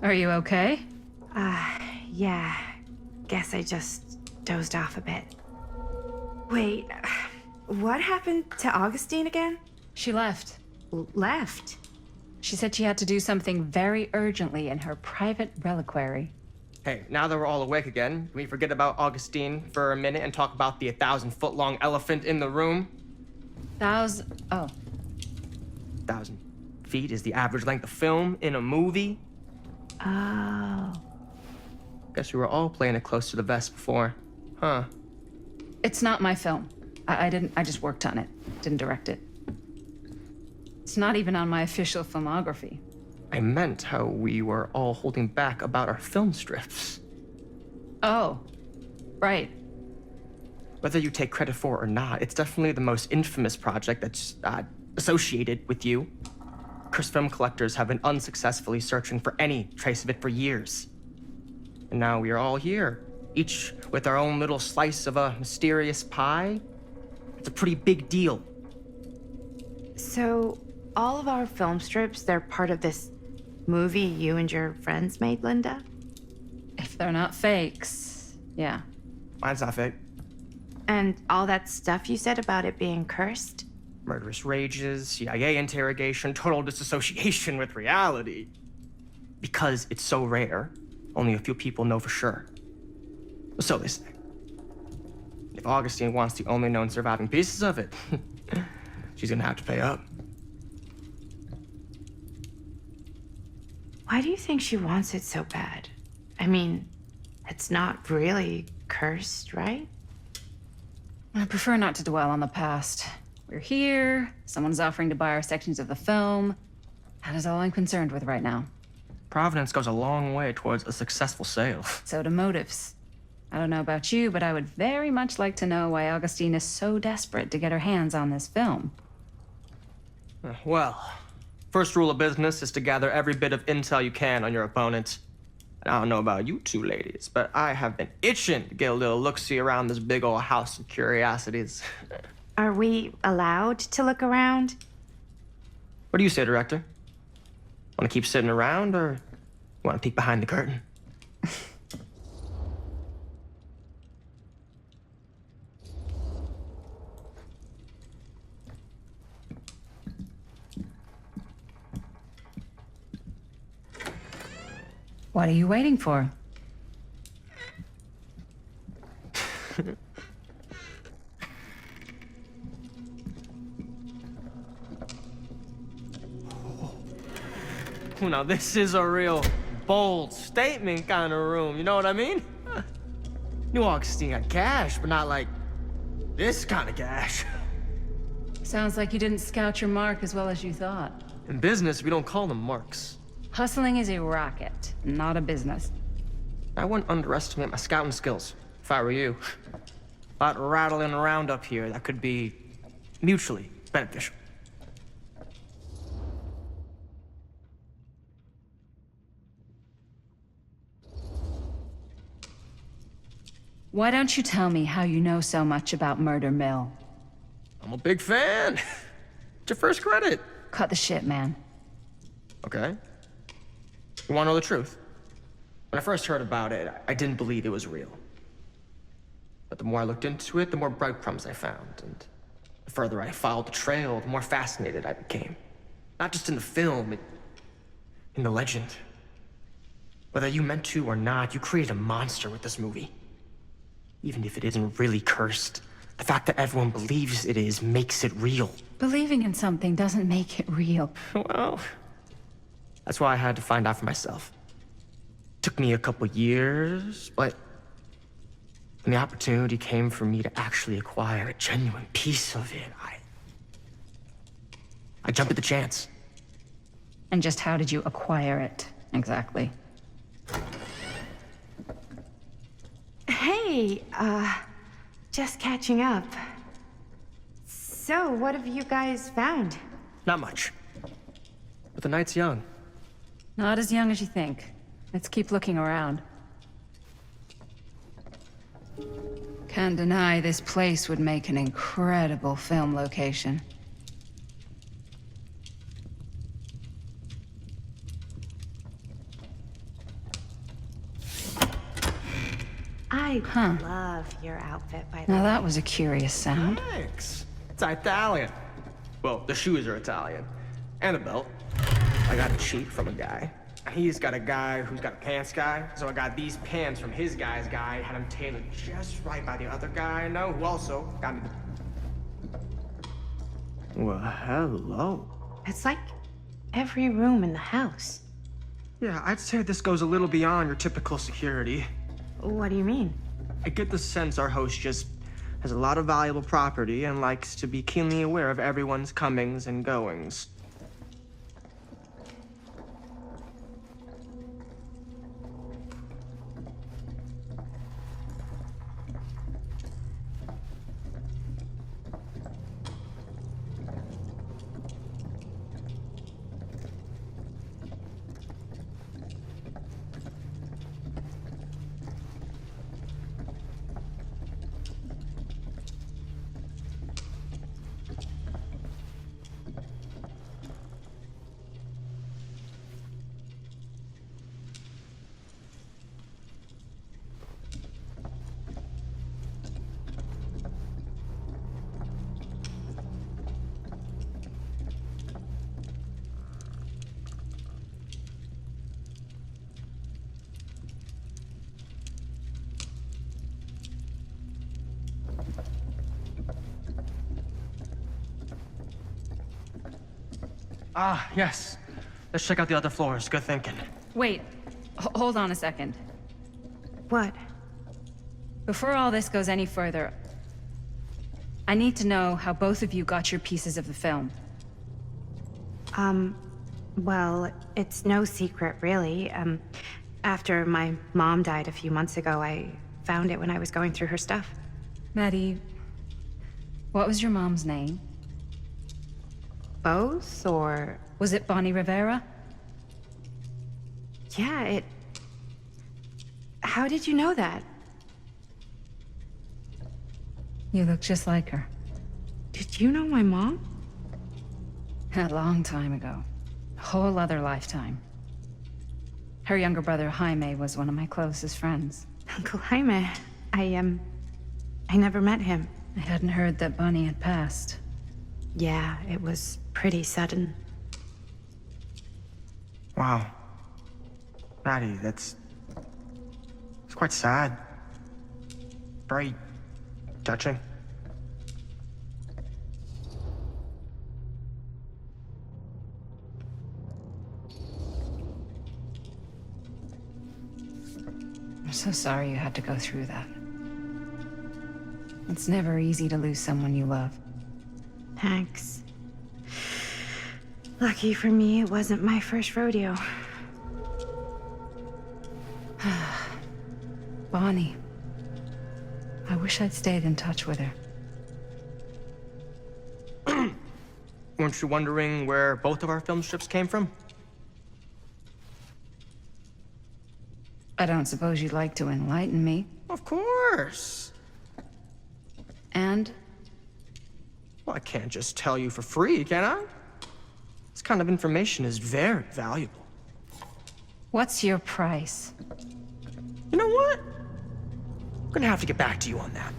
Are you okay? Yeah. Guess I just dozed off a bit. Wait, what happened to Augustine again? She left. Left? She said she had to do something very urgently in her private reliquary. Hey, now that we're all awake again, can we forget about Augustine for a minute and talk about the 1,000-foot-long elephant in the room? 1,000 feet is the average length of film in a movie. Oh. Guess we were all playing it close to the vest before, huh? It's not my film. I just worked on it. Didn't direct it. It's not even on my official filmography. I meant how we were all holding back about our film strips. Oh, right. Whether you take credit for it or not, it's definitely the most infamous project that's associated with you. Cursed film collectors have been unsuccessfully searching for any trace of it for years. And now we are all here, each with our own little slice of a mysterious pie. It's a pretty big deal. So, all of our film strips, they're part of this movie you and your friends made, Linda? If they're not fakes, yeah. Mine's not fake. And all that stuff you said about it being cursed? Murderous rages, CIA interrogation, total disassociation with reality. Because it's so rare, only a few people know for sure. So they say. If Augustine wants the only known surviving pieces of it, she's gonna have to pay up. Why do you think she wants it so bad? I mean, it's not really cursed, right? I prefer not to dwell on the past. We're here, someone's offering to buy our sections of the film. That is all I'm concerned with right now. Providence goes a long way towards a successful sale. So do motives. I don't know about you, but I would very much like to know why Augustine is so desperate to get her hands on this film. Well, first rule of business is to gather every bit of intel you can on your opponent. And I don't know about you two ladies, but I have been itching to get a little look-see around this big old house of curiosities. Are we allowed to look around? What do you say, director? Want to keep sitting around, or want to peek behind the curtain? What are you waiting for? Now this is a real bold statement kind of room, you know what I mean? New Augustine got cash, but not like this kind of cash. Sounds like you didn't scout your mark as well as you thought. In business, we don't call them marks. Hustling is a racket, not a business. I wouldn't underestimate my scouting skills, if I were you. A lot rattling around up here that could be mutually beneficial. Why don't you tell me how you know so much about Murder Mill? I'm a big fan. It's your first credit. Cut the shit, man. Okay. You want to know the truth? When I first heard about it, I didn't believe it was real. But the more I looked into it, the more breadcrumbs I found. And the further I followed the trail, the more fascinated I became. Not just in the film, in the legend. Whether you meant to or not, you created a monster with this movie. Even if it isn't really cursed, the fact that everyone believes it is makes it real. Believing in something doesn't make it real. Well, that's why I had to find out for myself. Took me a couple years, but when the opportunity came for me to actually acquire a genuine piece of it, I jumped at the chance. And just how did you acquire it, exactly? Hey, just catching up. So, what have you guys found? Not much. But the night's young. Not as young as you think. Let's keep looking around. Can't deny this place would make an incredible film location. I Huh. love your outfit, by the Now way. that was a curious sound. Thanks. It's Italian. Well, the shoes are Italian. And the belt. I got a cheat from a guy. He's got a guy who's got a pants guy, so I got these pants from his guy's guy, had them tailored just right by the other guy I know, who also got me the... Well, hello. It's like every room in the house. Yeah, I'd say this goes a little beyond your typical security. What do you mean? I get the sense our host just has a lot of valuable property and likes to be keenly aware of everyone's comings and goings. Ah, yes. Let's check out the other floors. Good thinking. Wait, hold on a second. What? Before all this goes any further, I need to know how both of you got your pieces of the film. Well, it's no secret, really. After my mom died a few months ago, I found it when I was going through her stuff. Maddie, what was your mom's name? Both, or... Was it Bonnie Rivera? Yeah, How did you know that? You look just like her. Did you know my mom? A long time ago. A whole other lifetime. Her younger brother, Jaime, was one of my closest friends. Uncle Jaime. I never met him. I hadn't heard that Bonnie had passed. Yeah, it was pretty sudden. Wow. Maddie, it's quite sad. Very touching. I'm so sorry you had to go through that. It's never easy to lose someone you love. Thanks. Lucky for me, it wasn't my first rodeo. Bonnie. I wish I'd stayed in touch with her. Weren't you wondering where both of our film strips came from? I don't suppose you'd like to enlighten me. Of course. And? Well, I can't just tell you for free, can I? This kind of information is very valuable. What's your price? You know what? I'm gonna have to get back to you on that.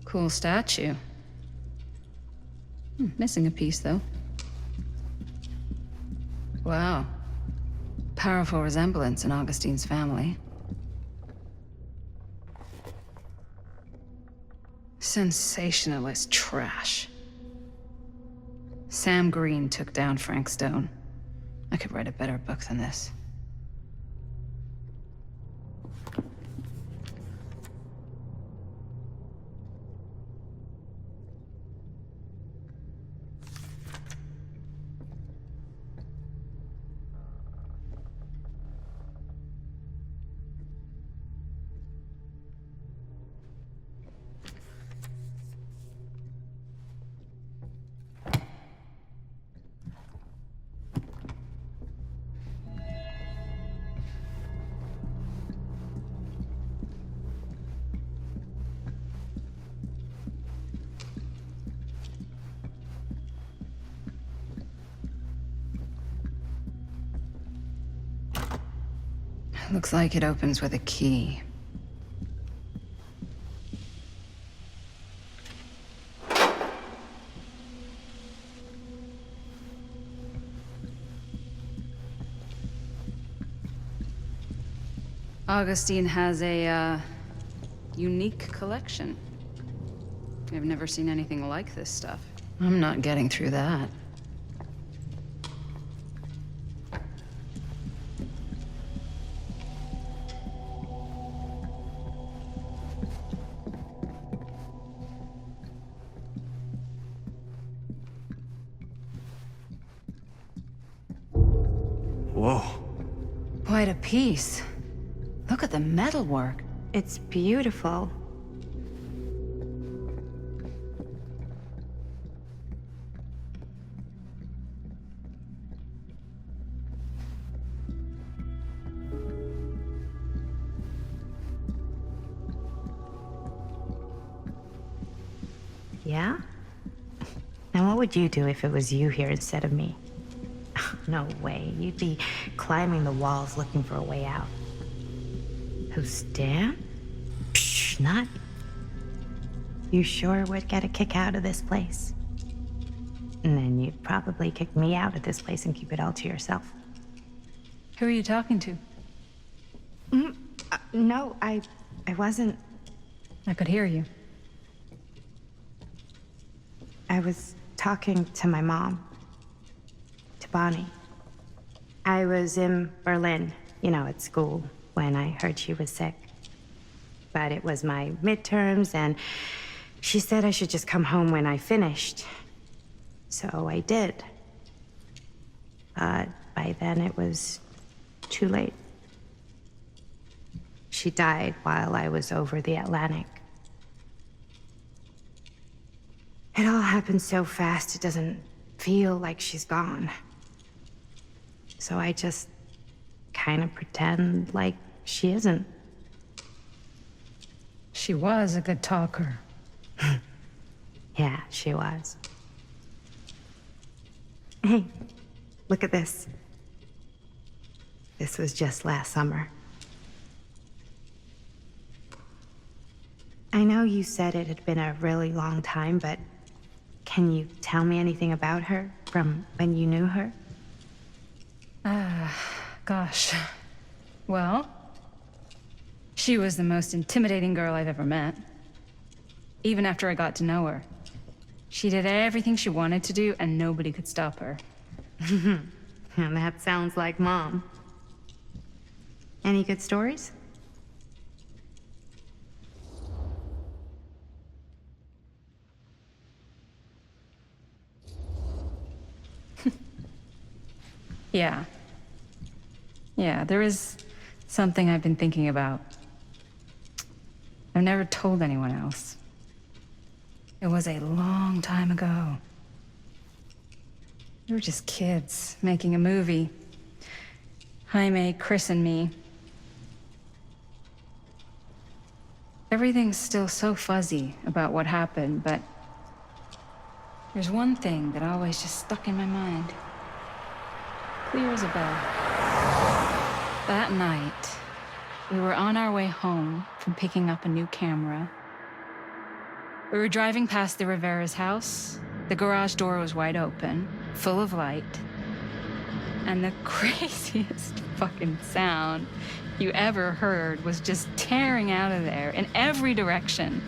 Cool statue. Missing a piece, though. Wow. Powerful resemblance in Augustine's family. Sensationalist trash. Sam Green took down Frank Stone. I could write a better book than this. Looks like it opens with a key. Augustine has a, unique collection. I've never seen anything like this stuff. I'm not getting through that. Whoa. Quite a piece. Look at the metalwork. It's beautiful. Yeah? Now what would you do if it was you here instead of me? No way. You'd be climbing the walls looking for a way out. Who, Stan? Psh, not. You sure would get a kick out of this place. And then you'd probably kick me out of this place and keep it all to yourself. Who are you talking to? No, I wasn't. I could hear you. I was talking to my mom. To Bonnie. I was in Berlin, at school, when I heard she was sick. But it was my midterms, and she said I should just come home when I finished. So I did. But by then it was too late. She died while I was over the Atlantic. It all happened so fast, it doesn't feel like she's gone. So I just kind of pretend like she isn't. She was a good talker. Yeah, she was. Hey, look at this. This was just last summer. I know you said it had been a really long time, but can you tell me anything about her from when you knew her? Gosh. Well, she was the most intimidating girl I've ever met. Even after I got to know her. She did everything she wanted to do, and nobody could stop her. And that sounds like Mom. Any good stories? Yeah. Yeah, there is something I've been thinking about. I've never told anyone else. It was a long time ago. We were just kids making a movie. Jaime, Chris, and me. Everything's still so fuzzy about what happened, but there's one thing that always just stuck in my mind. Clear as a bell. That night, we were on our way home from picking up a new camera. We were driving past the Rivera's house. The garage door was wide open, full of light. And the craziest fucking sound you ever heard was just tearing out of there in every direction.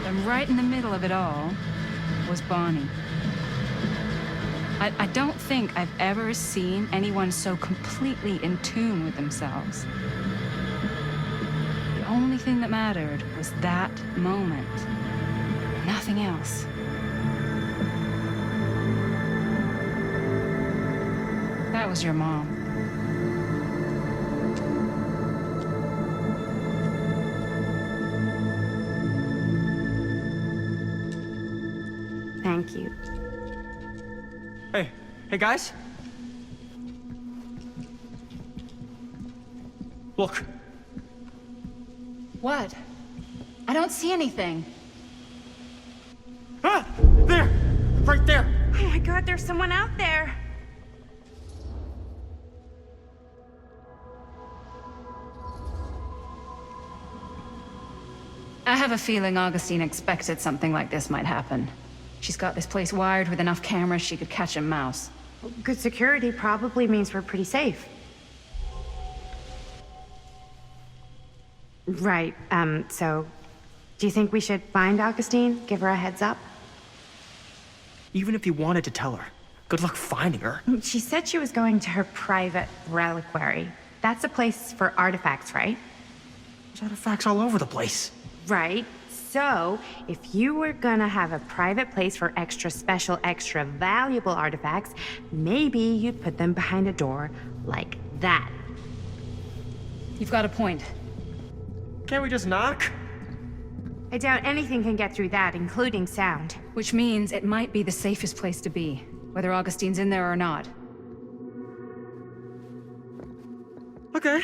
And right in the middle of it all was Bonnie. I don't think I've ever seen anyone so completely in tune with themselves. The only thing that mattered was that moment. Nothing else. That was your mom. Thank you. Hey guys. Look. What? I don't see anything. Ah! There! Right there! Oh my God, there's someone out there. I have a feeling Augustine expected something like this might happen. She's got this place wired with enough cameras she could catch a mouse. Good security probably means we're pretty safe. Right, so... Do you think we should find Augustine? Give her a heads up? Even if you wanted to tell her, good luck finding her. She said she was going to her private reliquary. That's a place for artifacts, right? There's artifacts all over the place. Right. So, if you were gonna have a private place for extra special, extra valuable artifacts, maybe you'd put them behind a door like that. You've got a point. Can't we just knock? I doubt anything can get through that, including sound. Which means it might be the safest place to be, whether Augustine's in there or not. Okay.